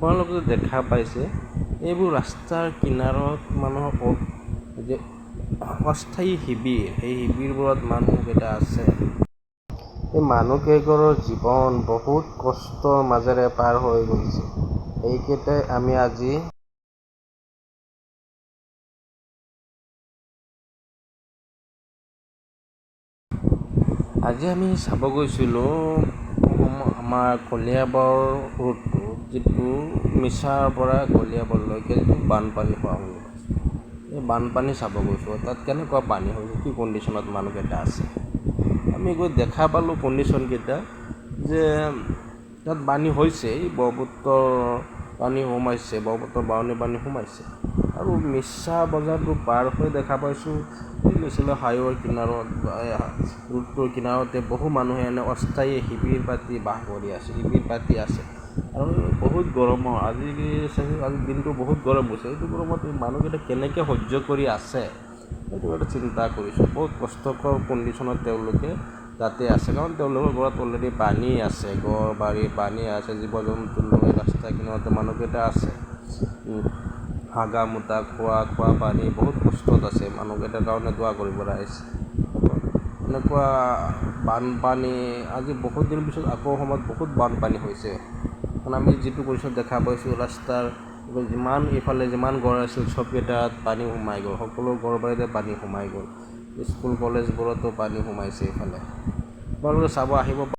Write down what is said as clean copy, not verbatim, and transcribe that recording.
আপোনালোকে দেখা পাইছে এইবোৰ ৰাস্তাৰ কিনাৰত মানুহৰ যে অস্থায়ী শিবিৰ, এই শিবিৰবোৰত মানুহকেইটা আছে। এই মানুহকেইঘৰৰ জীৱন বহুত কষ্টৰ মাজেৰে পাৰ হৈ গৈছে। এইকেইটাই আমি আজি আমি চাব গৈছিলোঁ আমাৰ কলিয়াবৰ ৰোডটো, যিটো মিছাৰ পৰা কলিয়াবৰলৈকে যিটো বানপানী হোৱা বুলি কৈছোঁ। এই বানপানী চাব গৈছোঁ, তাত কেনেকুৱা পানী হৈছে, কি কণ্ডিশ্যনত মানুহকেইটা আছে। আমি গৈ দেখা পালোঁ কণ্ডিশ্যনকেইটা, যে তাত পানী হৈছে, ব্ৰহ্মপুত্ৰৰ পানী সোমাইছে, ব্ৰহ্মপুত্ৰৰ বাঢ়নী পানী সোমাইছে। আৰু মিছা বজাৰটো পাৰ হৈ দেখা পাইছোঁ এই নেশ্যনেল হাইৱেৰ কিনাৰত, ৰোডটোৰ কিনাৰতে বহু মানুহে এনে অস্থায়ী শিবিৰ পাতি বাস কৰি আছে, শিবিৰ পাতি আছে। আৰু বহুত গৰম, আজি দিনটো বহুত গৰম হৈছে। এইটো গৰমত এই মানুহকেইটা কেনেকৈ সহ্য কৰি আছে, সেইটো এটা চিন্তা কৰিছোঁ। বহুত কষ্টকৰ কণ্ডিশ্যনত তেওঁলোকে তাতে আছে, কাৰণ তেওঁলোকৰ ঘৰত অলৰেডি পানী আছে, ঘৰ বাৰী পানী আছে, জীৱ জন্তু লৈ ৰাস্তা কিনাৰতে মানুহকেইটা আছে। হাগা মুতা খোৱা পানী বহুত কষ্টত আছে, মানুহকেইটাৰ কাৰণে দোৱা কৰিবলৈ আহিছে। এনেকুৱা বানপানী আজি বহুত দিনৰ পিছত আকৌ সময়ত বহুত বানপানী হৈছে। কাৰণ আমি যিটো কণ্ডিশ্যনত দেখা পাইছোঁ, ৰাস্তাৰ ইফালে যিমান ঘৰ আছিল চবকেইটাত পানী সোমাই গ'ল, সকলো ঘৰ বাৰীতে পানী সোমাই গ'ল। স্কুল কলেজবোৰতো পানী সোমাইছে। এইফালে আপোনালোকে চাব আহিব।